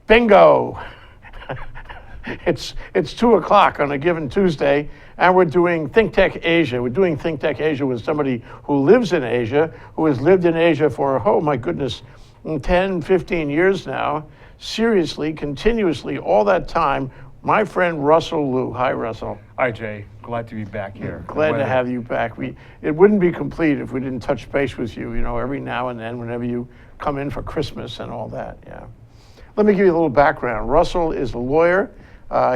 Bingo! It's 2 o'clock on a given Tuesday, and we're doing Think Tech Asia. We're doing Think Tech Asia with somebody who lives in Asia, who has lived in Asia for, oh my goodness, 10, 15 years now. Seriously, continuously, all that time. My friend Russell Leu. Hi, Russell. Hi, Jay. Glad to be back here. Glad to have you back. It wouldn't be complete if we didn't touch base with you, every now and then whenever you come in for Christmas and all that, yeah. Let me give you a little background. Russell is a lawyer.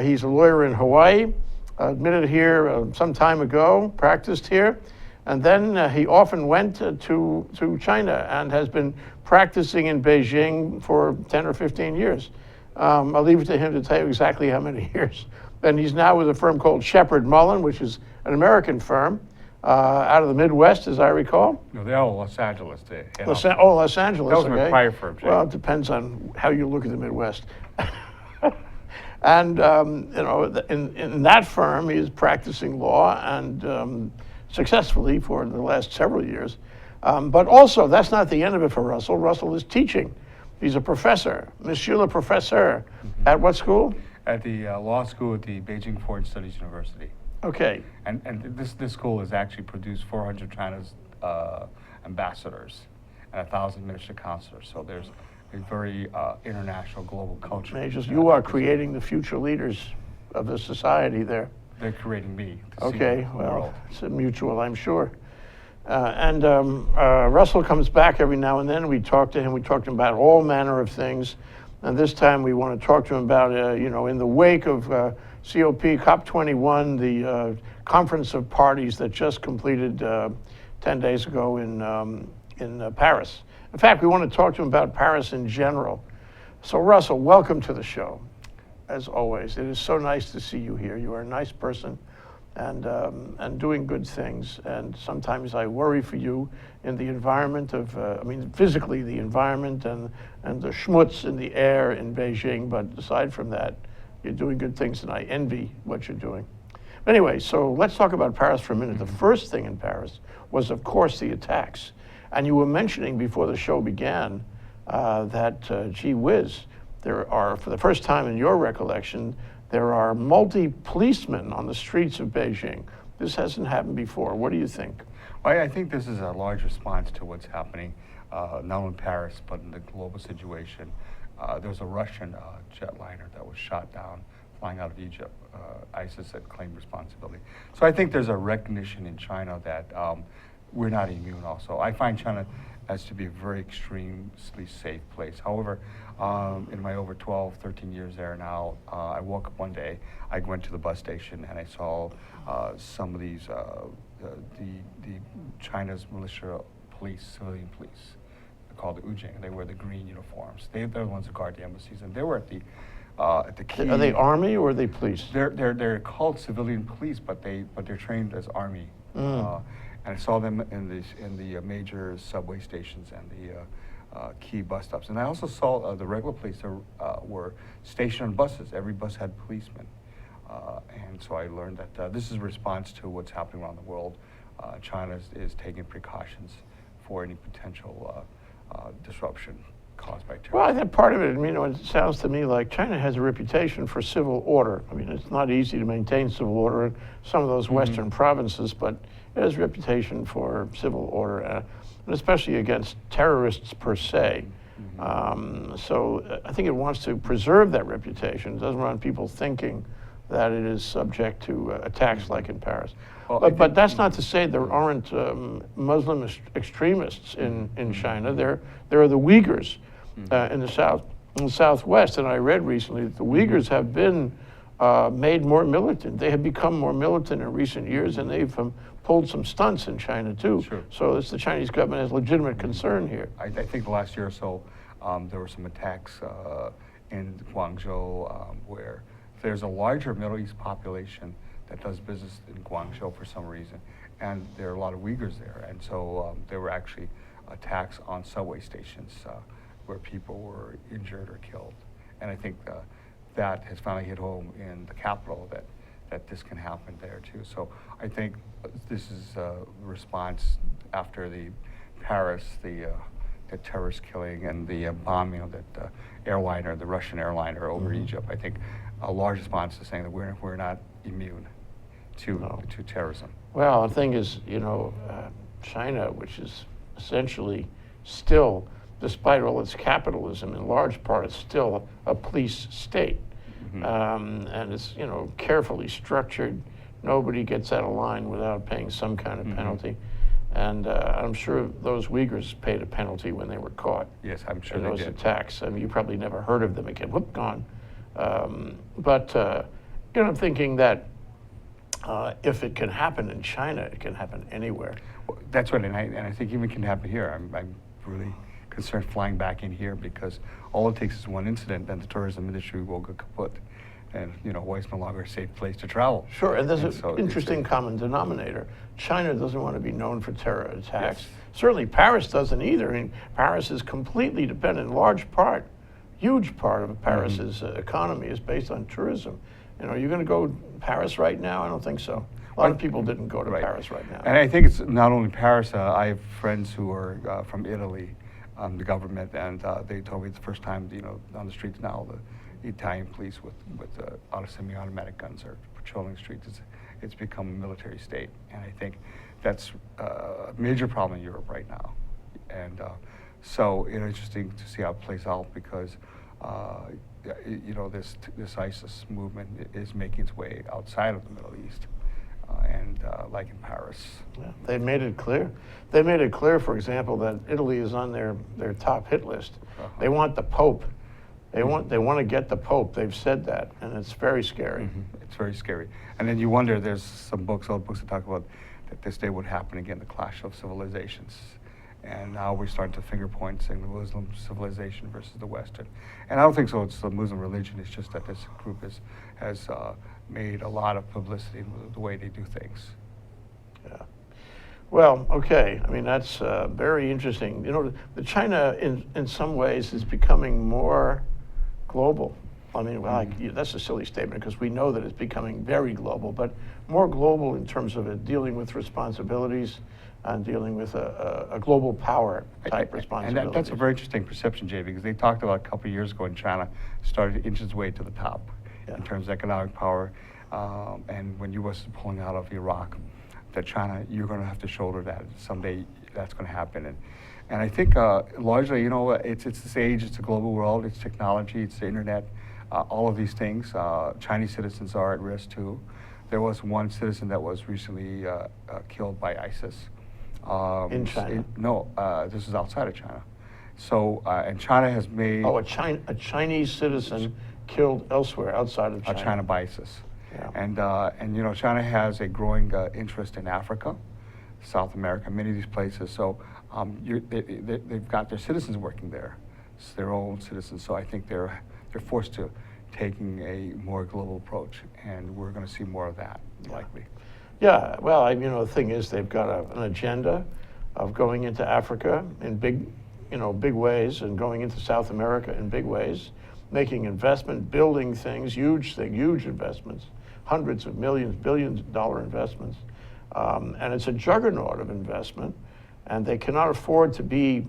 He's a lawyer in Hawaii, admitted here some time ago, practiced here, and then he often went to China and has been practicing in Beijing for 10 or 15 years. I'll leave it to him to tell you exactly how many years. And he's now with a firm called Sheppard Mullin, which is an American firm out of the Midwest, as I recall. No, they're all Los Angeles. Los Angeles. That was okay. my prior firm, Jay. Well, it depends on how you look at the Midwest. And in that firm, he is practicing law and successfully for the last several years. But also, that's not the end of it for Russell. Russell is teaching. He's a professor, Monsieur le Professeur. At what school? At the law school at the Beijing Foreign Studies University. Okay. And this school has actually produced 400 China's ambassadors and 1,000 minister counselors. So there's a very international global culture. Majors, you are creating the future leaders of the society there. They're creating me. Okay, well, it's a mutual, I'm sure. And Russell comes back every now and then. We talk to him. We talk to him about all manner of things. And this time we want to talk to him about, in the wake of COP21, the conference of parties that just completed 10 days ago in Paris. In fact, we want to talk to him about Paris in general. So Russell, welcome to the show. As always, it is so nice to see you here. You are a nice person and doing good things. And sometimes I worry for you in the environment of, physically the environment and the schmutz in the air in Beijing. But aside from that, you're doing good things and I envy what you're doing. Anyway, so let's talk about Paris for a minute. The first thing in Paris was, of course, the attacks. And you were mentioning before the show began that, gee whiz, there are, for the first time in your recollection, there are multi-policemen on the streets of Beijing. This hasn't happened before. What do you think? Well, I think this is a large response to what's happening, not only in Paris, but in the global situation. There was a Russian jetliner that was shot down flying out of Egypt. ISIS had claimed responsibility. So I think there's a recognition in China that we're not immune also. I find China as to be a very extremely safe place. However, in my over 12, 13 years there now, I woke up one day, I went to the bus station and I saw some of these, the China's militia police, civilian police, called the Ujing. They wear the green uniforms. They're the ones who guard the embassies, and they were at the key. Are they army or are they police? They're called civilian police, but they're trained as army. And I saw them in the major subway stations and the key bus stops. And I also saw the regular police were stationed on buses. Every bus had policemen. And so I learned that this is a response to what's happening around the world. China is taking precautions for any potential disruption caused by terrorism. Well, I think part of it, it sounds to me like China has a reputation for civil order. It's not easy to maintain civil order in some of those Western provinces, but it has a reputation for civil order, and especially against terrorists per se. So I think it wants to preserve that reputation. It doesn't want people thinking that it is subject to attacks like in Paris. Well, but that's not to say there aren't Muslim extremists in China. There are the Uyghurs in the southwest, and I read recently that the Uyghurs have been made more militant. They have become more militant in recent years, and they've pulled some stunts in China too. Sure. So it's the Chinese government has legitimate concern here. I think the last year or so, there were some attacks in Guangzhou where there's a larger Middle East population that does business in Guangzhou for some reason, and there are a lot of Uyghurs there, and so there were actually attacks on subway stations where people were injured or killed. And I think that has finally hit home in the capital that this can happen there too. So I think this is a response after the Paris, the the terrorist killing and the bombing of that airliner, the Russian airliner over Egypt, I think a large response is saying that we're not immune to terrorism. Well, the thing is, China, which is essentially still, despite all its capitalism, in large part, it's still a police state. And it's, carefully structured. Nobody gets out of line without paying some kind of penalty. And I'm sure those Uyghurs paid a penalty when they were caught. Yes, I'm sure in they those did. attacks. I mean, you probably never heard of them again. Whoop, gone. But I'm thinking that if it can happen in China, it can happen anywhere. Well, that's right, and I think even can happen here. I'm really concerned flying back in here because all it takes is one incident, and the tourism industry will go kaput. And Hawaii's no longer a safe place to travel. Sure, and there's so an interesting common denominator. China doesn't want to be known for terror attacks. Yes. Certainly Paris doesn't either. I mean, Paris is completely dependent, in large part, huge part of Paris's economy is based on tourism. You're going to go to Paris right now? I don't think so. A lot of people didn't go to Paris right now. And I think it's not only Paris. I have friends who are from Italy, the government, and they told me it's the first time, on the streets now, the Italian police with semi-automatic guns are patrolling the streets. It's become a military state, and I think that's a major problem in Europe right now. And so it's interesting to see how it plays out because this ISIS movement is making its way outside of the Middle East, and like in Paris. Yeah, they made it clear. They made it clear, for example, that Italy is on their top hit list. They want the Pope. They want to get the Pope. They've said that, and it's very scary. It's very scary. And then you wonder, there's some old books that talk about that this day would happen again, the clash of civilizations. And now we're starting to finger point saying the Muslim civilization versus the Western. And I don't think so, it's the Muslim religion, it's just that this group has made a lot of publicity in the way they do things. Yeah. Well, okay. I mean, that's very interesting. The China, in some ways, is becoming more global. I mean, that's a silly statement because we know that it's becoming very global, but more global in terms of it dealing with responsibilities and dealing with a global power type responsibility. And that's a very interesting perception, Jay, because they talked about a couple of years ago in China started to inch its way to the top in terms of economic power. And when U.S. is pulling out of Iraq, that China, you're going to have to shoulder that. Someday that's going to happen. And I think largely, it's this age, it's a global world, it's technology, it's the internet, all of these things. Chinese citizens are at risk too. There was one citizen that was recently killed by ISIS. In China? No, this is outside of China. So, and China has made... Oh, a Chinese citizen killed elsewhere outside of China. China by ISIS. Yeah. And China has a growing interest in Africa, South America, many of these places. So they've got their citizens working there. It's their own citizens. So I think they're forced to taking a more global approach, and we're going to see more of that, likely. Yeah, well, the thing is they've got an agenda of going into Africa in big ways and going into South America in big ways, making investment, building things, huge investments, hundreds of millions, billion-dollar investments. And it's a juggernaut of investment, and they cannot afford to be,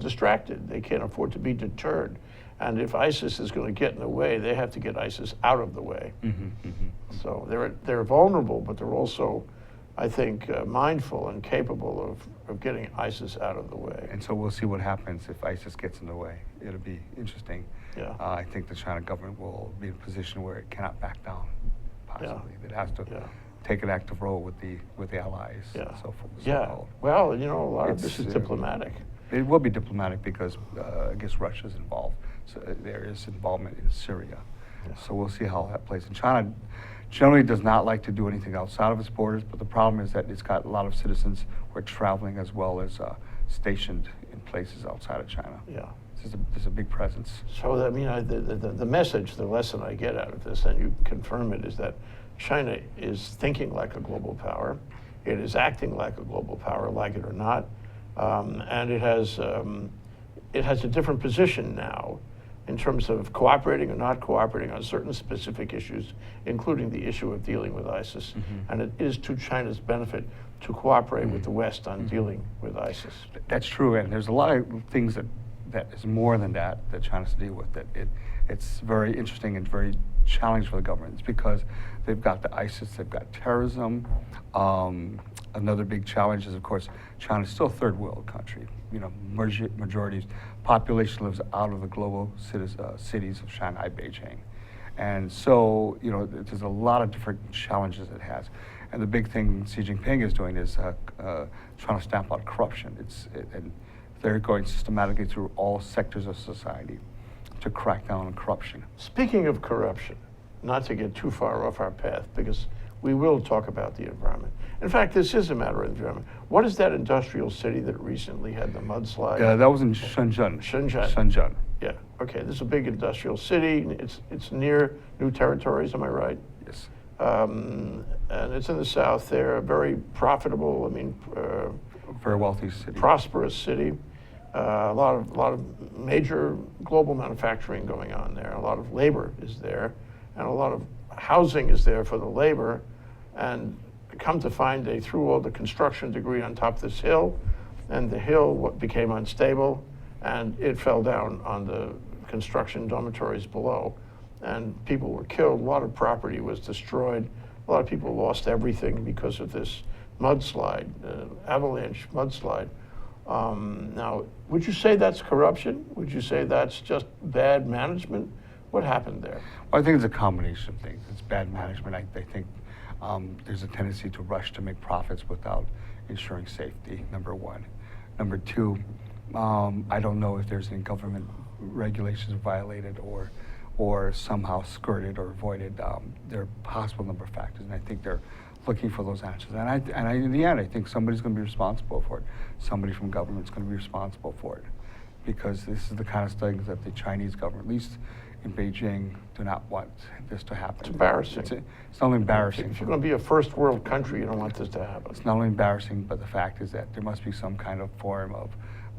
distracted. They can't afford to be deterred. And if ISIS is going to get in the way, they have to get ISIS out of the way. So they're vulnerable, but they're also, I think, mindful and capable of getting ISIS out of the way. And so we'll see what happens if ISIS gets in the way. It'll be interesting. Yeah. I think the China government will be in a position where it cannot back down, possibly. It has to take an active role with the allies. Yeah. So forth. Yeah. Well, a lot of this is diplomatic. It will be diplomatic because I guess Russia's involved. So there is involvement in Syria. Yeah. So we'll see how that plays. And China generally does not like to do anything outside of its borders, but the problem is that it's got a lot of citizens who are traveling as well as stationed in places outside of China. Yeah. There's a big presence. So, the message, the lesson I get out of this, and you confirm it, is that China is thinking like a global power. It is acting like a global power, like it or not. And it has a different position now in terms of cooperating or not cooperating on certain specific issues, including the issue of dealing with ISIS. And it is to China's benefit to cooperate with the West on dealing with ISIS. That's true, and there's a lot of things that is more than that China has to deal with. That it's very interesting and very challenging for the government. It's because they've got the ISIS, they've got terrorism. Another big challenge is, of course, China's still a third world country. You know, majority's population lives out of the global cities of Shanghai, Beijing. And so, you know, there's a lot of different challenges it has. And the big thing Xi Jinping is doing is trying to stamp out corruption. And they're going systematically through all sectors of society to crack down on corruption. Speaking of corruption, not to get too far off our path, because we will talk about the environment. In fact, this is a matter of environment. What is that industrial city that recently had the mudslide? That was in Shenzhen. Shenzhen. Yeah. Okay. This is a big industrial city. It's near New Territories. Am I right? Yes. And it's in the south there. A very profitable. I mean, very wealthy city. Prosperous city. A lot of major global manufacturing going on there. A lot of labor is there, and a lot of housing is there for the labor. And come to find, they threw all the construction debris on top of this hill, and the hill became unstable, and it fell down on the construction dormitories below, and people were killed. A lot of property was destroyed. A lot of people lost everything because of this mudslide, avalanche mudslide. Now, would you say that's corruption? Would you say that's just bad management? What happened there? Well, I think it's a combination of things. It's bad management. I think there's a tendency to rush to make profits without ensuring safety, number one. Number two, I don't know if there's any government regulations violated or somehow skirted or avoided. There are a possible number of factors, and I think they're looking for those answers. And in the end, I think somebody's going to be responsible for it. Somebody from government's going to be responsible for it, because this is the kind of things that the Chinese government, at least in Beijing, do not want this to happen. It's embarrassing. It's not only embarrassing. If you're going to be a first world country, you don't want this to happen. It's not only embarrassing, but the fact is that there must be some kind of form of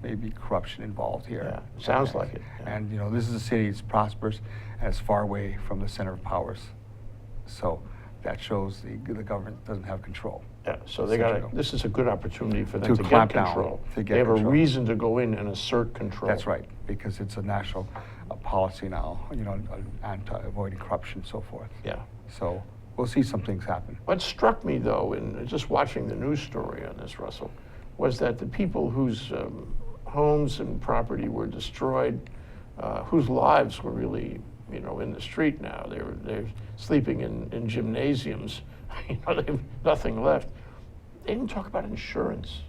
maybe corruption involved here. Yeah, sounds like it. Yeah. And you know, this is a city, it's prosperous, and it's far away from the center of powers. So that shows the government doesn't have control. Yeah, so this is a good opportunity for them to get clamp down, control. to get They have control. a reason to go in and assert control. That's right, because it's a national policy now, you know, avoiding corruption and so forth. Yeah. So we'll see some things happen. What struck me, though, in just watching the news story on this, Russell, was that the people whose homes and property were destroyed, whose lives were really, you know, in the street now. They're sleeping in gymnasiums. You know, they have nothing left. They didn't talk about insurance.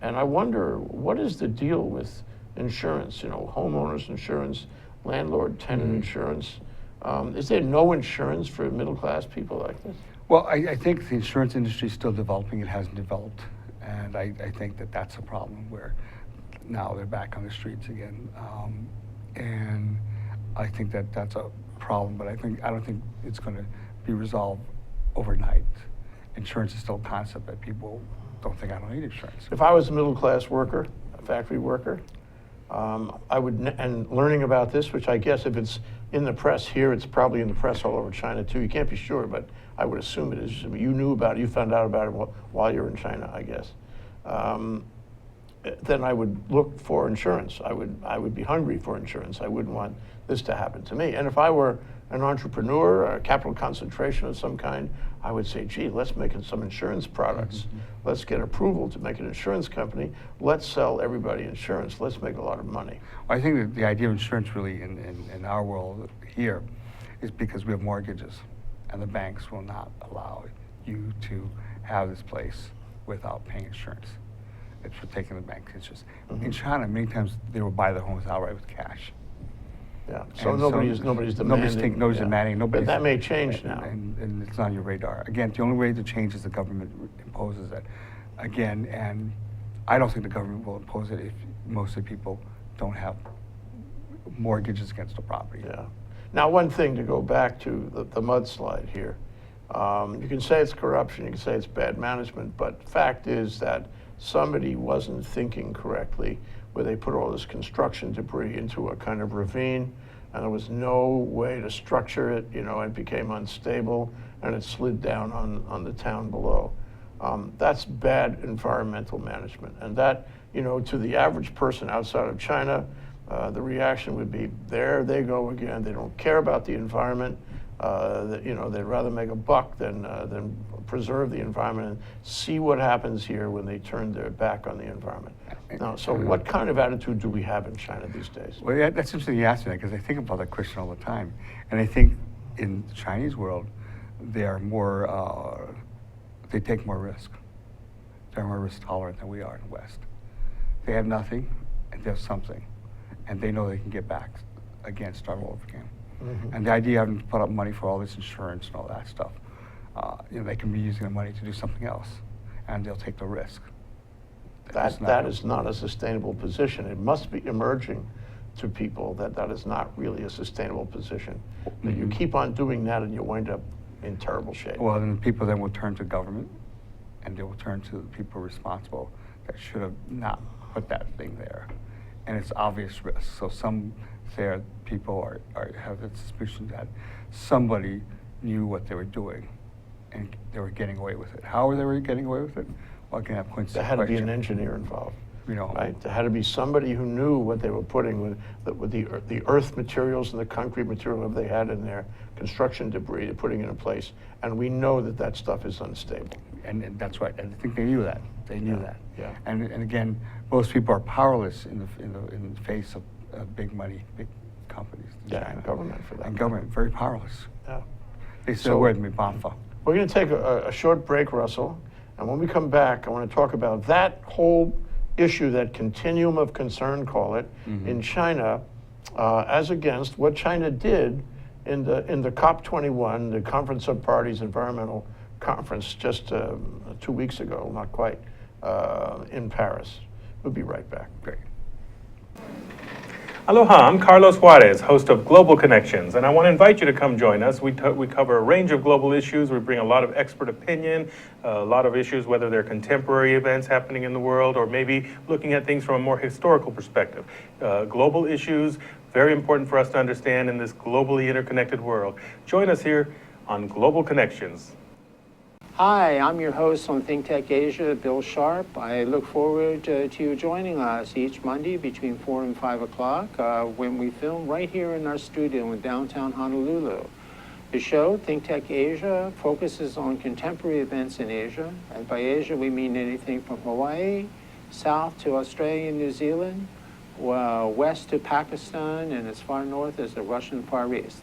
And I wonder, what is the deal with insurance? You know, homeowners insurance, landlord-tenant insurance. Is there no insurance for middle-class people like this? Well, I think the insurance industry is still developing. It hasn't developed. And I think that that's a problem where now they're back on the streets again. And I think that that's a problem, but I don't think it's going to be resolved overnight. Insurance is still a concept that people don't think I don't need insurance. If I was a middle-class worker, a factory worker, I would, and learning about this, which I guess if it's in the press here, it's probably in the press all over China too. You can't be sure, but I would assume it is. You knew about it, you found out about it while you're in China, I guess. Then I would look for insurance. I would be hungry for insurance. I wouldn't want this to happen to me. And if I were an entrepreneur, a capital concentration of some kind, I would say, gee, let's make some insurance products. Let's get approval to make an insurance company. Let's sell everybody insurance. Let's make a lot of money. Well, I think that the idea of insurance really in our world here is because we have mortgages, and the banks will not allow you to have this place without paying insurance. It's for taking the bank interest. In China, many times they will buy their homes outright with cash. Yeah, so nobody's demanding. Nobody's demanding. But that may change now. And it's on your radar. Again, the only way to change is the government imposes it. Again, and I don't think the government will impose it if most of the people don't have mortgages against the property. Yeah. Now, one thing to go back to the mudslide here. You can say it's corruption, you can say it's bad management, but fact is that somebody wasn't thinking correctly where they put all this construction debris into a kind of ravine, and there was no way to structure it. It became unstable, and it slid down on the town below. That's bad environmental management, and that, to the average person outside of China, the reaction would be, there they go again. They don't care about the environment. They'd rather make a buck than preserve the environment and see what happens here when they turn their back on the environment. Now, so what kind of attitude do we have in China these days? Well, yeah, that's interesting you asked me that, because I think about that question all the time. And I think in the Chinese world, they are more, they take more risk. They're more risk tolerant than we are in the West. They have nothing, and they have something. And they know they can get back again, start all over again. Mm-hmm. And the idea of having to put up money for all this insurance and all that stuff, they can be using the money to do something else, and they'll take the risk. That is not a sustainable position. It must be emerging to people that is not really a sustainable position. Mm-hmm. That you keep on doing that and you wind up in terrible shape. Well, then people then will turn to government, and they will turn to the people responsible that should have not put that thing there. And it's obvious risk. So some fair people have the suspicion that somebody knew what they were doing, and they were getting away with it. How they were getting away with it? Well, I can have Quincy. There had to be an engineer involved. Right? There had to be somebody who knew what they were putting with the earth materials and the concrete material that they had in their construction debris, they're putting it in place. And we know that stuff is unstable. And that's right. And I think they knew that. They knew that. Yeah. And again, most people are powerless in the face of big money, big companies. Yeah, and government for that. And government, very powerless. Yeah. They say the word "mibanfa." We're going to take a short break, Russell. And when we come back, I want to talk about that whole issue, that continuum of concern, call it, mm-hmm. in China, as against what China did in the COP21, the Conference of Parties Environmental Conference, just 2 weeks ago, not quite, in Paris. We'll be right back. Great. Aloha, I'm Carlos Juarez, host of Global Connections, and I want to invite you to come join us. We cover a range of global issues. We bring a lot of expert opinion, a lot of issues, whether they're contemporary events happening in the world or maybe looking at things from a more historical perspective. Global issues, very important for us to understand in this globally interconnected world. Join us here on Global Connections. Hi, I'm your host on Think Tech Asia, Bill Sharp. I look forward to you joining us each Monday between 4 and 5 o'clock when we film right here in our studio in downtown Honolulu. The show, Think Tech Asia, focuses on contemporary events in Asia. And by Asia, we mean anything from Hawaii, south to Australia and New Zealand, west to Pakistan, and as far north as the Russian Far East.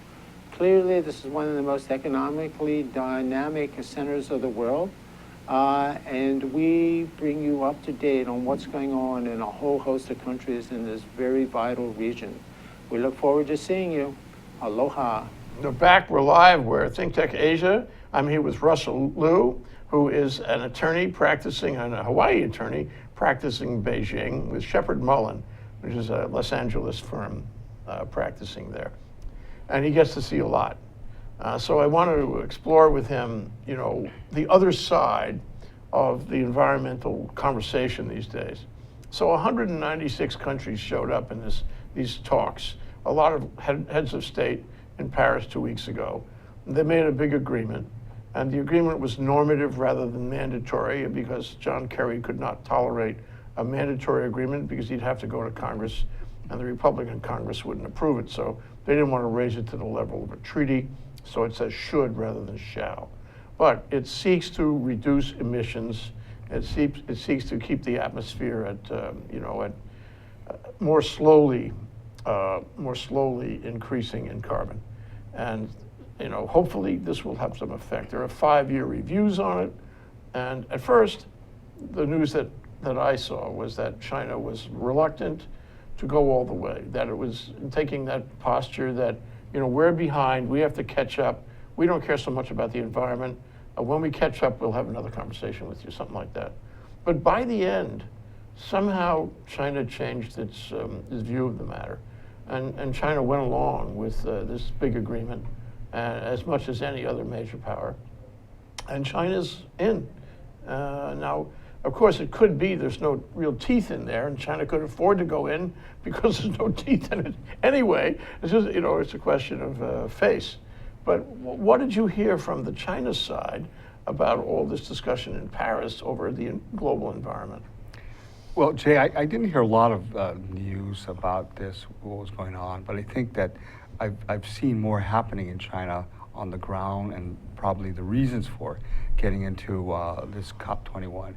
Clearly, this is one of the most economically dynamic centers of the world, and we bring you up to date on what's going on in a whole host of countries in this very vital region. We look forward to seeing you. Aloha. We're back, we're live, we're Think Tech Asia. I'm here with Russell Leu, who is an attorney practicing, a Hawaii attorney practicing in Beijing, with Sheppard Mullin, which is a Los Angeles firm practicing there. And he gets to see a lot. So I wanted to explore with him, the other side of the environmental conversation these days. So 196 countries showed up in these talks, a lot of heads of state in Paris 2 weeks ago. They made a big agreement, and the agreement was normative rather than mandatory, because John Kerry could not tolerate a mandatory agreement because he'd have to go to Congress, and the Republican Congress wouldn't approve it. So they didn't want to raise it to the level of a treaty, so it says should rather than shall. But it seeks to reduce emissions. It seeks to keep the atmosphere at more slowly increasing in carbon. And hopefully this will have some effect. There are 5-year reviews on it. And at first, the news that I saw was that China was reluctant to go all the way, that it was taking that posture that, we're behind, we have to catch up, we don't care so much about the environment, when we catch up, we'll have another conversation with you, something like that. But by the end, somehow China changed its view of the matter. And China went along with this big agreement as much as any other major power. And China's in. Now, Of course, it could be there's no real teeth in there, and China could afford to go in because there's no teeth in it anyway. It's just, it's a question of face. But what did you hear from the China side about all this discussion in Paris over the global environment? Well, Jay, I didn't hear a lot of news about this, what was going on, but I think that I've seen more happening in China on the ground, and probably the reasons for getting into this COP21.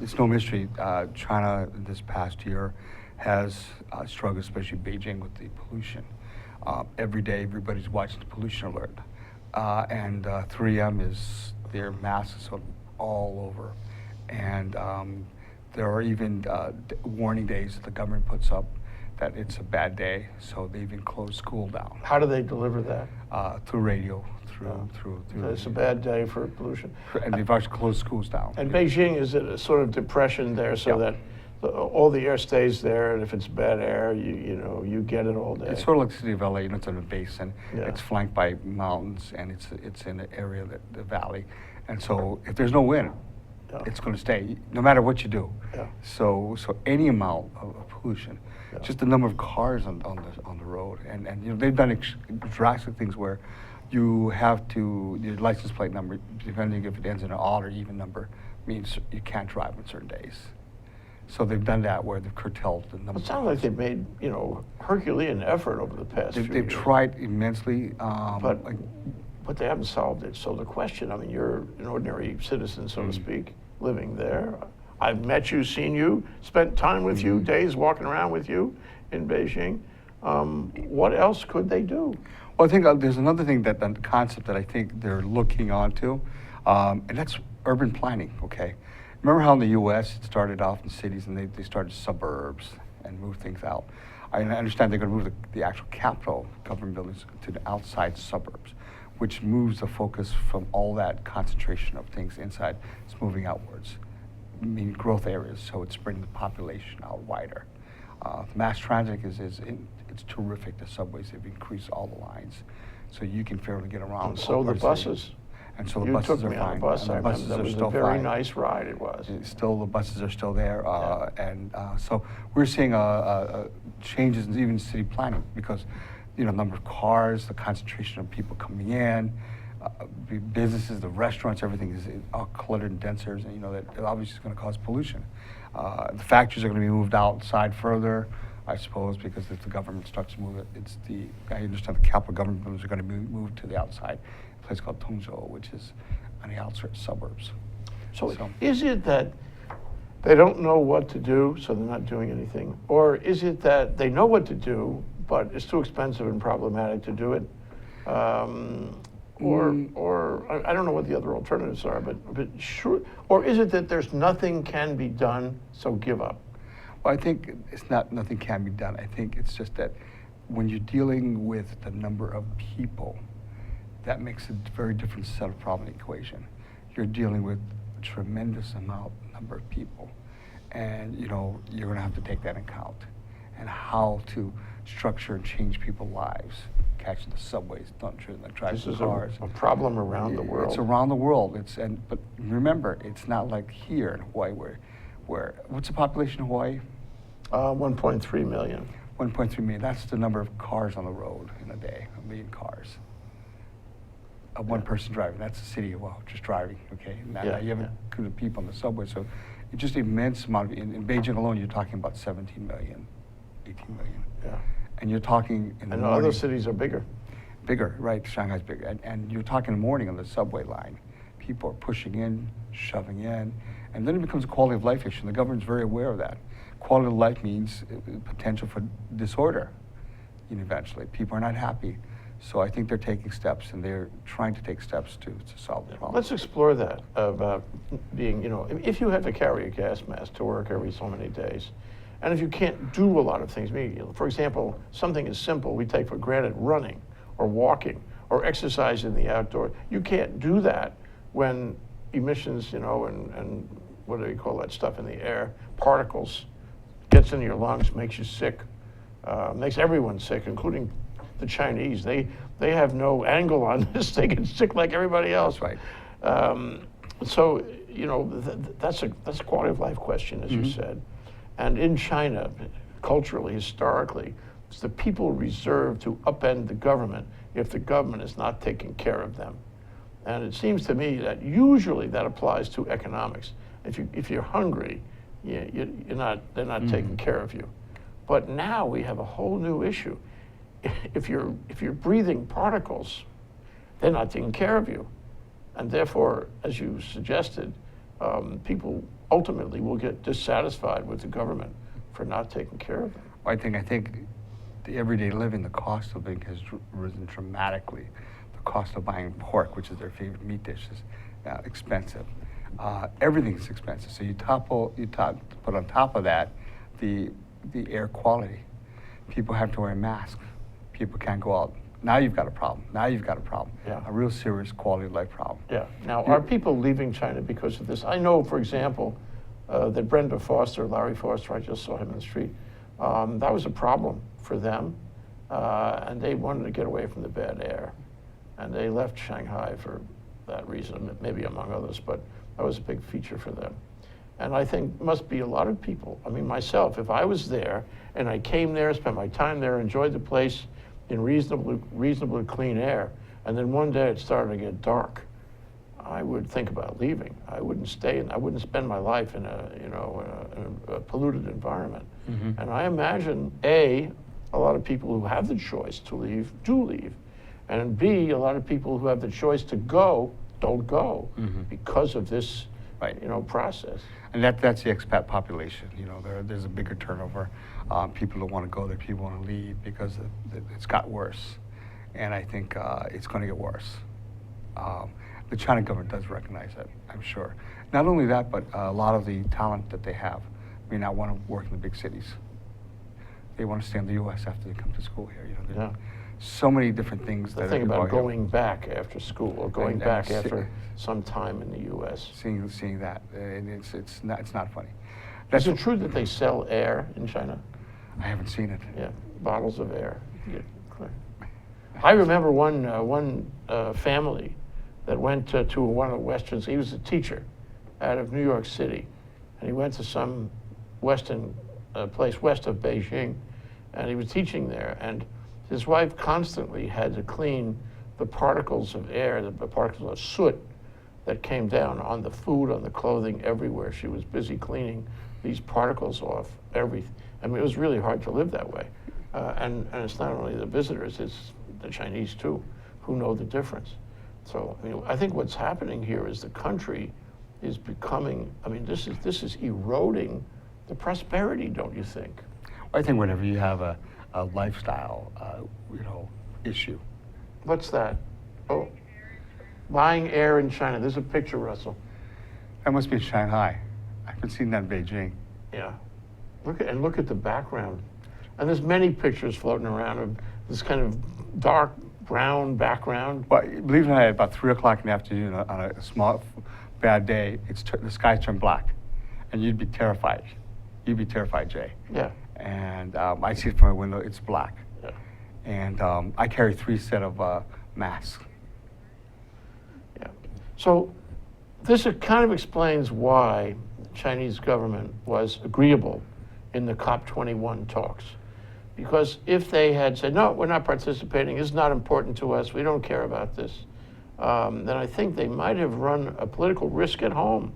It's no mystery, China this past year has struggled, especially Beijing, with the pollution. Every day, everybody's watching the pollution alert. And 3M is, their masks are all over. And there are even warning days that the government puts up that it's a bad day, so they even close school down. How do they deliver that? Through radio, through. So it's a bad day for pollution. And they've actually closed schools down. And Beijing is at a sort of depression there, so Yeah. that all the air stays there, and if it's bad air, you get it all day. It's sort of like the city of LA, it's in a basin. Yeah. It's flanked by mountains, and it's in an area that the valley. And so if there's no wind, Yeah. it's going to stay, no matter what you do. Yeah. So any amount of pollution, Yeah. just the number of cars on the road, and they've done drastic things where you have to, your license plate number, depending if it ends in an odd or even number, means you can't drive on certain days. So they've done that where they've curtailed the number. It sounds like they've made, Herculean effort over the past few They've years. tried immensely, But they haven't solved it. So the question, you're an ordinary citizen, so to speak, living there. I've met you, seen you, spent time with you, days walking around with you in Beijing. What else could they do? Well, I think there's another thing, that the concept that I think they're looking onto, and that's urban planning, okay? Remember how in the US it started off in cities and they started suburbs and moved things out. I understand they're going to move the actual capital government buildings to the outside suburbs, which moves the focus from all that concentration of things inside. It's moving outwards, meaning growth areas, so it's bringing the population out wider. The mass transit it's terrific. The subways have increased all the lines, so you can fairly get around. And so the buses. And so the You buses took are me fine. on a bus. and the I remember buses that are was a still very fine. nice ride. It was. Still, the buses are still there, so we're seeing changes in even city planning because, number of cars, the concentration of people coming in, businesses, the restaurants, everything is all cluttered and denser, and that obviously is going to cause pollution. The factories are going to be moved outside further, I suppose, because if the government starts to move it, I understand the capital government buildings are going to be moved to the outside, a place called Tongzhou, which is on the outskirts suburbs. So is it that they don't know what to do, so they're not doing anything? Or is it that they know what to do, but it's too expensive and problematic to do it? Or I don't know what the other alternatives are, but sure. Or is it that there's nothing can be done, so give up? Well, I think it's not nothing can be done. I think it's just that when you're dealing with the number of people, that makes a very different set of problem equation. You're dealing with a tremendous number of people, and you're going to have to take that into account, and how to structure and change people's lives, catching the subways, not driving This is cars. a problem around the world. It's around the world. But remember, it's not like here in Hawaii where what's the population of Hawaii? 1.3 million. 1.3 million. That's the number of cars on the road in a day. 1 million cars. One person driving. That's the city. Well, just driving. Okay. Now you haven't included people on the subway, so it's just immense amount. In Beijing alone, you're talking about 17 million, 18 million. Yeah. And you're talking in the And morning. other cities are bigger. Bigger, right? Shanghai's bigger. And you're talking in the morning on the subway line. People are pushing in, shoving in, and then it becomes a quality of life issue. And the government's very aware of that. Quality of life means potential for disorder. Eventually, people are not happy. So I think they're taking steps, and they're trying to take steps to solve the problem. Let's explore that about being, if you have to carry a gas mask to work every so many days, and if you can't do a lot of things, for example, something as simple we take for granted, running or walking or exercise in the outdoors, you can't do that when emissions, and what do you call that stuff in the air, particles, gets into your lungs, makes you sick, makes everyone sick, including the Chinese. They have no angle on this. They get sick like everybody else. Right. So, you know, that's a quality of life question, as you said. And in China, culturally, historically, it's the people reserved to upend the government if the government is not taking care of them. And it seems to me that usually that applies to economics. If you're hungry, they're not taking care of you. But now we have a whole new issue. If you're breathing particles, they're not taking care of you. And therefore, as you suggested, people ultimately will get dissatisfied with the government for not taking care of them. I think the everyday living, the cost of living has risen dramatically. The cost of buying pork, which is their favorite meat dish, is expensive. Everything's expensive. So you put on top of that the air quality. People have to wear masks. People can't go out. Now you've got a problem. Yeah. A real serious quality of life problem. Yeah. Now, are people leaving China because of this? I know, for example, that Brenda Foster, Larry Foster, I just saw him in the street. That was a problem for them, and they wanted to get away from the bad air, and they left Shanghai for that reason, maybe among others, but that was a big feature for them. And I think must be a lot of people. I mean, myself, if I was there and I came there, spent my time there, enjoyed the place in reasonably clean air, and then one day it started to get dark, I would think about leaving. I wouldn't stay, and I wouldn't spend my life in a polluted environment. And I imagine a lot of people who have the choice to leave do leave, and B, a lot of people who have the choice to go don't go because of this, process. And that's the expat population. There's a bigger turnover. People don't want to go there. People want to leave because it's got worse, and I think it's going to get worse. The China government does recognize that, I'm sure. Not only that, but a lot of the talent that they have may not want to work in the big cities. They want to stay in the U.S. after they come to school here. So many different things. The thing about going back after school or going back after some time in the U.S. Seeing that, and it's not funny. Is it true that they sell air in China? I haven't seen it. Yeah, bottles of air. I remember one family that went to one of the westerns. He was a teacher out of New York City, and he went to some western place west of Beijing, and he was teaching there. And his wife constantly had to clean the particles of air, the particles of soot that came down on the food, on the clothing, everywhere. She was busy cleaning these particles off everything. I mean, it was really hard to live that way. And it's not only the visitors, it's the Chinese too, who know the difference. So I think what's happening here is the country is becoming, this is eroding the prosperity, don't you think? I think whenever you have a lifestyle, issue. What's that? Oh, buying air in China. There's a picture, Russell. That must be Shanghai. I haven't seen that in Beijing. Yeah. Look at the background. And there's many pictures floating around of this kind of dark brown background. Well, believe it or not, about 3 o'clock in the afternoon on a small, bad day, the skies turn black, and you'd be terrified. You'd be terrified, Jay. Yeah. And I see it from my window, it's black. Yeah. And I carry 3 sets of masks. Yeah. So this kind of explains why the Chinese government was agreeable in the COP21 talks. Because if they had said, no, we're not participating, it's not important to us, we don't care about this, then I think they might have run a political risk at home.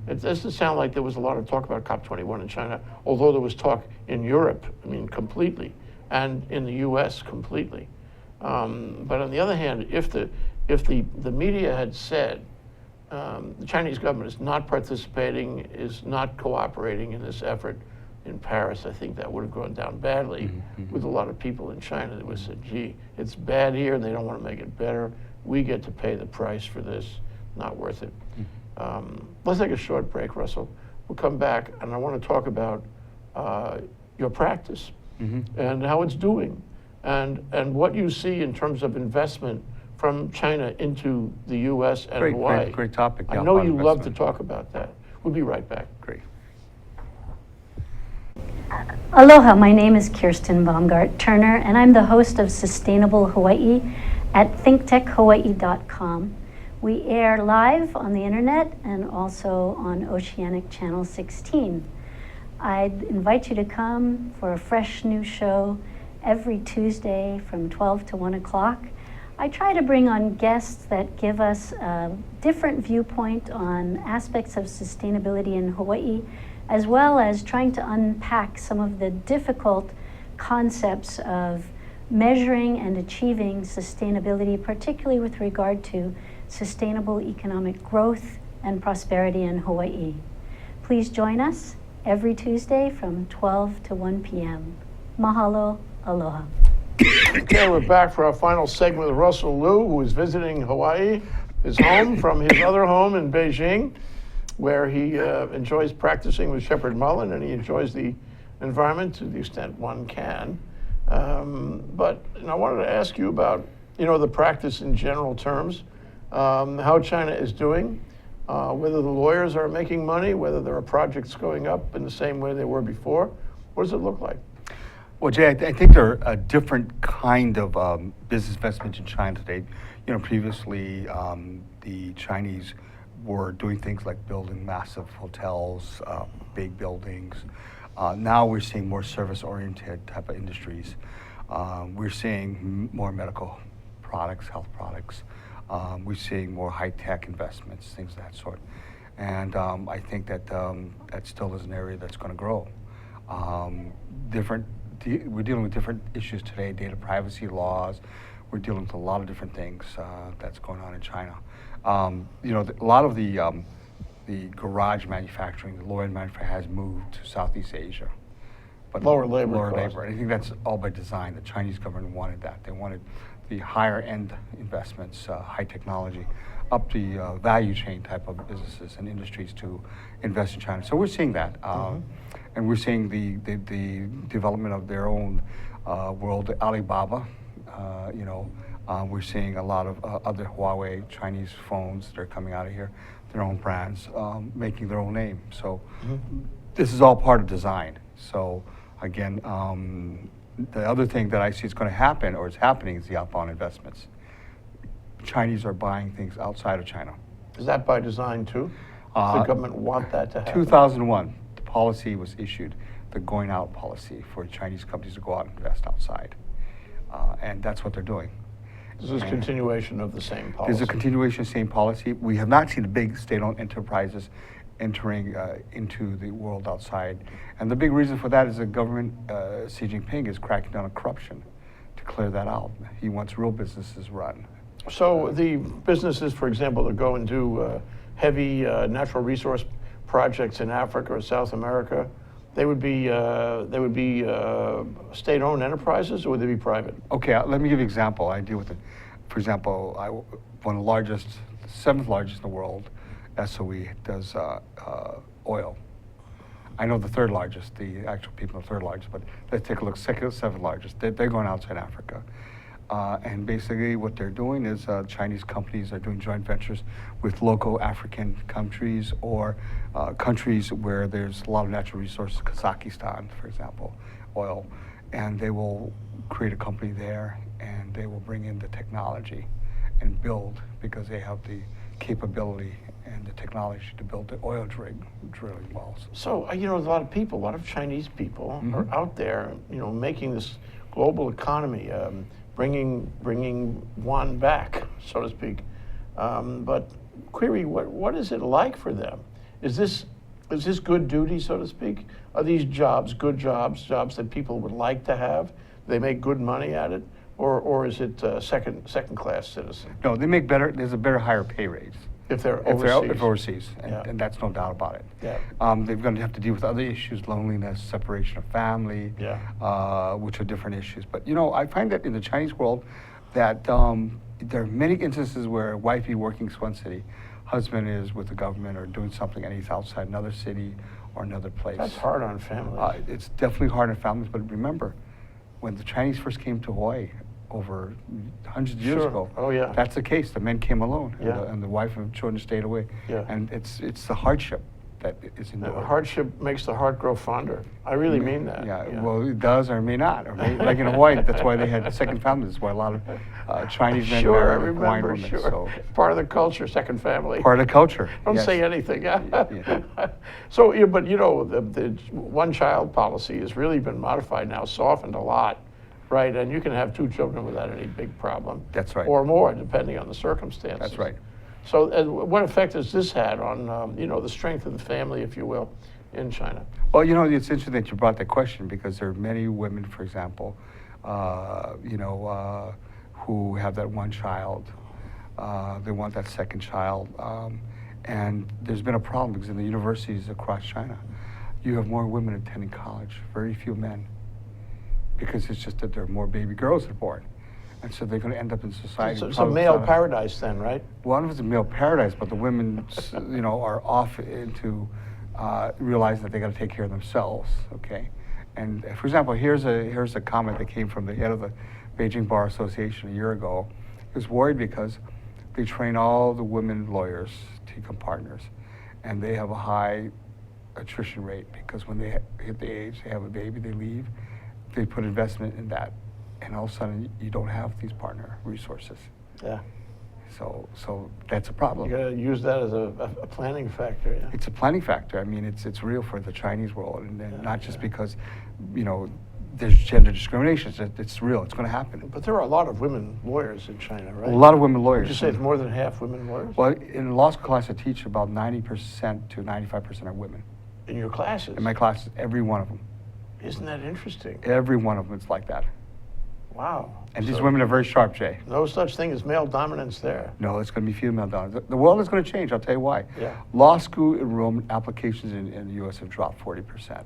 It doesn't sound like there was a lot of talk about COP21 in China, although there was talk in Europe, completely, and in the US completely. But on the other hand, if the media had said, the Chinese government is not participating, is not cooperating in this effort in Paris, I think that would have gone down badly with a lot of people in China that would have said, gee, it's bad here and they don't want to make it better. We get to pay the price for this, not worth it. Let's take a short break, Russell. We'll come back and I want to talk about your practice and how it's doing and what you see in terms of investment from China into the U.S. and Hawaii. Great topic. I know you love to talk about that. We'll be right back. Great. Aloha, my name is Kirsten Baumgart Turner, and I'm the host of Sustainable Hawaii at thinktechhawaii.com. We air live on the internet and also on Oceanic Channel 16. I'd invite you to come for a fresh new show every Tuesday from 12 to 1 o'clock. I try to bring on guests that give us a different viewpoint on aspects of sustainability in Hawaii, as well as trying to unpack some of the difficult concepts of measuring and achieving sustainability, particularly with regard to sustainable economic growth and prosperity in Hawaii. Please join us every Tuesday from 12 to 1 p.m. Mahalo, aloha. Okay, we're back for our final segment with Russell Leu, who is visiting Hawaii, his home from his other home in Beijing, where he enjoys practicing with Sheppard Mullin, and he enjoys the environment to the extent one can. But I wanted to ask you about, the practice in general terms, how China is doing, whether the lawyers are making money, whether there are projects going up in the same way they were before. What does it look like? Well, Jay, I think there are a different kind of business investment in China today. Previously, the Chinese were doing things like building massive hotels, big buildings. Now we're seeing more service-oriented type of industries. We're seeing more medical products, health products. We're seeing more high-tech investments, things of that sort. And I think that that still is an area that's going to grow. We're dealing with different issues today, data privacy laws. We're dealing with a lot of different things that's going on in China. A lot of the garage manufacturing, the low-end manufacturing has moved to Southeast Asia. But Lower labor Lower cost. labor. I think that's all by design. The Chinese government wanted that. They wanted the higher-end investments, high technology, up the value chain type of businesses and industries to invest in China. So we're seeing that. And we're seeing the development of their own world, Alibaba. We're seeing a lot of other Huawei Chinese phones that are coming out of here, their own brands, making their own name. So this is all part of design. So again, the other thing that I see is going to happen, or is happening, is the outbound investments. Chinese are buying things outside of China. Is that by design too? Does the government want that to happen? 2001, the policy was issued, the going out policy for Chinese companies to go out and invest outside. And that's what they're doing. This is continuation of the same policy. There's a continuation of the same policy. We have not seen the big state-owned enterprises entering into the world outside. And the big reason for that is the government, Xi Jinping, is cracking down on corruption to clear that out. He wants real businesses run. So the businesses, for example, that go and do heavy natural resource projects in Africa or South America, they would be state-owned enterprises, or would they be private? Okay, let me give you an example. I deal with it. For example, one of the largest, the 7th largest in the world, SOE, does oil. I know the 3rd largest, the actual people are the 3rd largest, but let's take a look, 2nd, 7th largest. They're going outside Africa. And basically what they're doing is Chinese companies are doing joint ventures with local African countries, or countries where there's a lot of natural resources, Kazakhstan, for example, oil. And they will create a company there, and they will bring in the technology and build, because they have the capability and the technology to build the oil drilling wells. So, a lot of people, a lot of Chinese people are out there, making this global economy, bringing one back, so to speak. But query, what is it like for them? Is this good duty, so to speak? Are these jobs good jobs that people would like to have? They make good money at it, or is it second-class citizen? No, they make better. There's a better, higher pay rates. If they're overseas. If overseas, Yeah. and that's no doubt about it. Yeah. They're going to have to deal with other issues, loneliness, separation of family, which are different issues. But I find that in the Chinese world, that there are many instances where wifey working in one city, husband is with the government or doing something, and he's outside another city or another place. That's hard on families. It's definitely hard on families, but remember, when the Chinese first came to Hawaii over hundreds of years ago, Oh, yeah. that's the case. The men came alone, Yeah. and the wife and children stayed away. Yeah. And it's the hardship that is endured. Hardship makes the heart grow fonder. I really mean that. Yeah, well, it does or may not. Or like in Hawaii, that's why they had second families. That's why a lot of Chinese men Sure, I marry Hawaiian remember, women. sure. So Part of the culture, second family. part of the culture. Don't yes. say anything. Yeah. So, yeah, but you know, the one-child policy has really been modified now, softened a lot, right? And you can have 2 children without any big problem. That's right. Or more, depending on the circumstances. That's right. So, what effect has this had on, you know, the strength of the family, if you will, in China? Well, you know, it's interesting that you brought that question because there are many women, for example, who have that one child. They want that second child. And there's been a problem because in the universities across China, you have more women attending college, very few men, because it's just that there are more baby girls that are born. And so they're going to end up in society. It's a probably male without paradise then, right? One of it's a male paradise, but the women, you know, are off into realizing that they got to take care of themselves. Okay, and for example, here's a comment that came from the head of the Beijing Bar Association a year ago. He was worried because they train all the women lawyers to become partners, and they have a high attrition rate because when they hit the age, they have a baby, they leave, they put investment in that, and all of a sudden you don't have these partner resources. Yeah. So that's a problem. You got to use that as a planning factor, yeah. It's a planning factor. I mean, it's real for the Chinese world, and not just because, you know, there's gender discrimination. It's real. It's going to happen. But there are a lot of women lawyers in China, right? A lot of women lawyers. Would you say it's more than half women lawyers? Well, in the law school class I teach, about 90% to 95% are women. In your classes? In my classes, every one of them. Isn't that interesting? Every one of them is like that. Wow. And these So women are very sharp, Jay. no such thing as male dominance there. No, it's going to be female dominant. The world is going to change. I'll tell you why. Yeah. Law school enrollment applications in the U.S. have dropped 40%,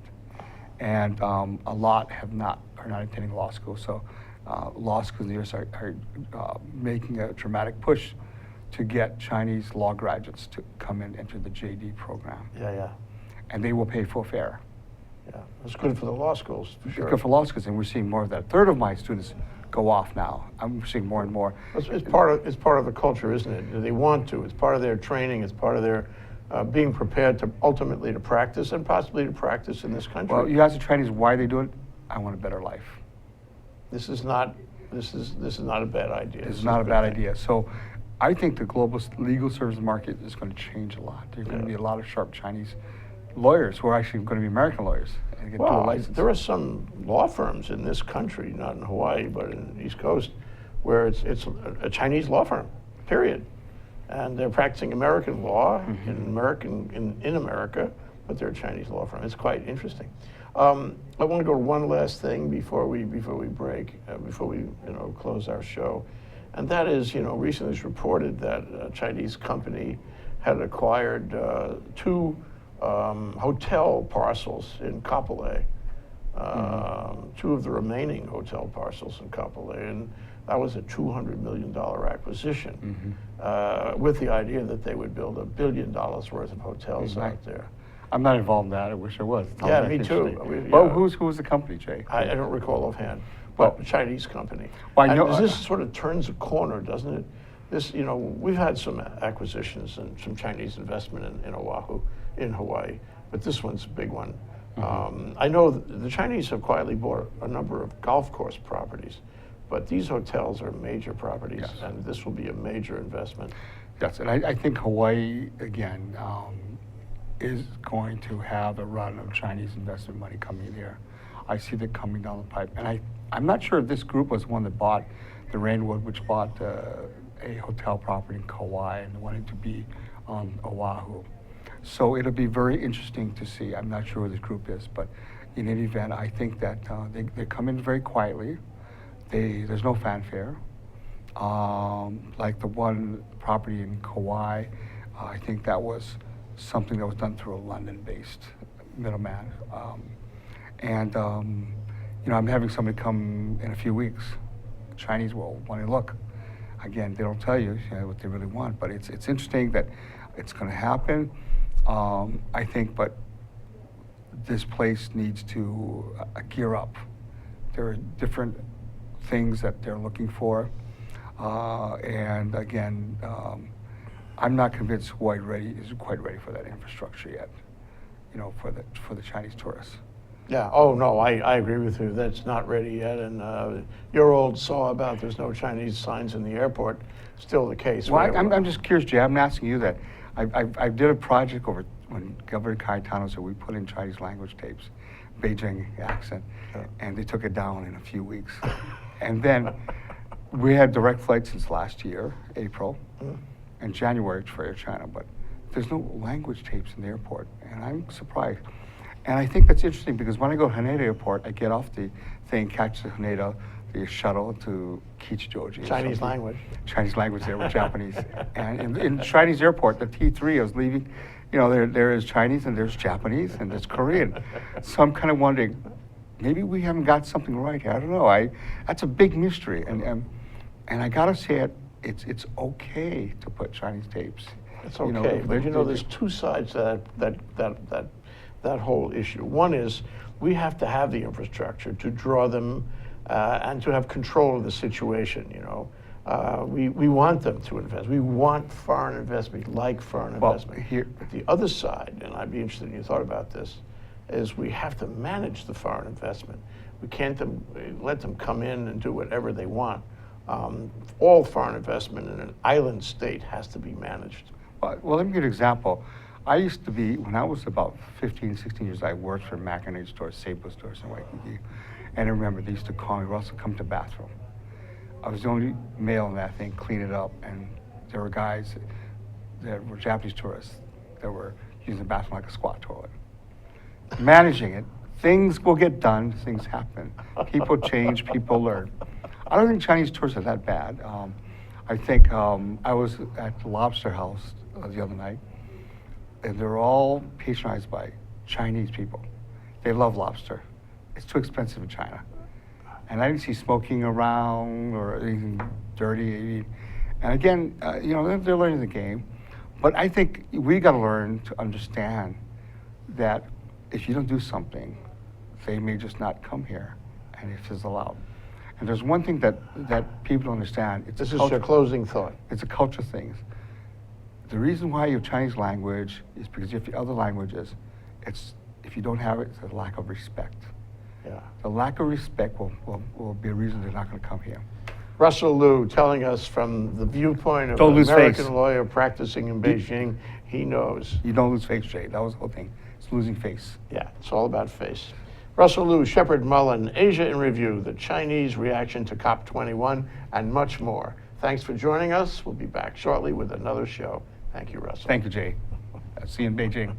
and a lot are not attending law school. So, law schools in the U.S. are making a dramatic push to get Chinese law graduates to come in enter the JD program, Yeah. and they will pay full fare. Yeah. It's good for the law schools, for sure. Good for law schools, and we're seeing more of that. A third of my students go off now. I'm seeing more and more. It's part of the culture, isn't it? They want to. It's part of their training. It's part of their being prepared to ultimately to practice and possibly to practice in this country. Well, you ask the Chinese why they do it. I want a better life. This is not a bad idea. It's not a bad idea. So I think the global legal service market is going to change a lot. There's going to be a lot of sharp Chinese lawyers who are actually going to be American lawyers and get dual Well, license. there are some law firms in this country, not in Hawaii, but in the East Coast, where it's a Chinese law firm, period. And they're practicing American law in America, but they're a Chinese law firm. It's quite interesting. I want to go to one last thing before we break, before we close our show, and that is, recently it's reported that a Chinese company had acquired 2 hotel parcels in Kapolei, 2 of the remaining hotel parcels in Kapolei, and that was a $200 million acquisition, with the idea that they would build $1 billion worth of hotels out there. I'm not involved in that. I wish I was. Yeah, me too. Well, who was the company, Jay? I don't recall offhand, but a Chinese company. Well, I And know- this sort of turns a corner, doesn't it? This, we've had some acquisitions and some Chinese investment in Oahu, in Hawaii, but this one's a big one. I know the Chinese have quietly bought a number of golf course properties, but these hotels are major properties, and this will be a major investment. Yes, and I think Hawaii, again, is going to have a run of Chinese investment money coming there. I see that coming down the pipe. And I'm not sure if this group was one that bought the Rainwood, which bought a hotel property in Kauai and wanted to be on Oahu. So it'll be very interesting to see. I'm not sure who this group is, but in any event, I think that they come in very quietly. There's no fanfare. Like the one property in Kauai, I think that was something that was done through a London-based middleman. I'm having somebody come in a few weeks. Chinese will want to look. Again, they don't tell you what they really want, but it's interesting that it's going to happen. I think, but this place needs to gear up. There are different things that they're looking for, and again, I'm not convinced Hawaii is quite ready for that infrastructure yet. for the Chinese tourists. Yeah, oh, no, I agree with you. That's not ready yet. And your old saw about there's no Chinese signs in the airport, still the case. Well, I'm just curious, Jay, I'm asking you that. I did a project over when Governor Cayetano said we put in Chinese language tapes, Beijing accent, and they took it down in a few weeks. And then we had direct flights since last year, April, and January for Air China, but there's no language tapes in the airport, and I'm surprised. And I think that's interesting because when I go to Haneda Airport, I get off the thing, catch the Haneda, the shuttle to Kichijoji. Chinese language. Chinese language there with Japanese. And in Chinese airport, the T3 I was leaving, there is Chinese and there's Japanese and there's Korean. So I'm kind of wondering, maybe we haven't got something right here. I don't know. That's a big mystery. And I gotta say it's okay to put Chinese tapes. It's okay, but there's two sides to that whole issue. One is we have to have the infrastructure to draw them and to have control of the situation. We want them to invest. We want foreign investment. We like foreign investment. But the other side, and I'd be interested in your thought about this, is we have to manage the foreign investment. We can't let them come in and do whatever they want. All foreign investment in an island state has to be managed. Well, let me give you an example. I used to be, when I was about 15, 16 years, I worked for Mackinac stores, Sabo stores in Waikiki. And I remember they used to call me, Russell, come to the bathroom. I was the only male in that thing, clean it up. And there were guys that were Japanese tourists that were using the bathroom like a squat toilet. Managing it, things will get done, things happen. People change, people learn. I don't think Chinese tourists are that bad. I think I was at the Lobster House the other night, and they're all patronized by Chinese people. They love lobster. It's too expensive in China. And I didn't see smoking around or anything dirty. And again, they're learning the game. But I think we got to learn to understand that if you don't do something, they may just not come here, and if it's allowed. And there's one thing that people don't understand. This is your closing thought. It's a culture thing. The reason why you have Chinese language is because if you have other languages, if you don't have it, it's a lack of respect. Yeah. The lack of respect will be a reason they're not going to come here. Russell Leu telling us from the viewpoint of Don't an lose American face. lawyer practicing in Beijing, he knows. You don't lose face, Jay. That was the whole thing. It's losing face. Yeah, it's all about face. Russell Leu, Sheppard Mullin, Asia in Review, the Chinese reaction to COP21, and much more. Thanks for joining us. We'll be back shortly with another show. Thank you, Russell. Thank you, Jay. See you in Beijing.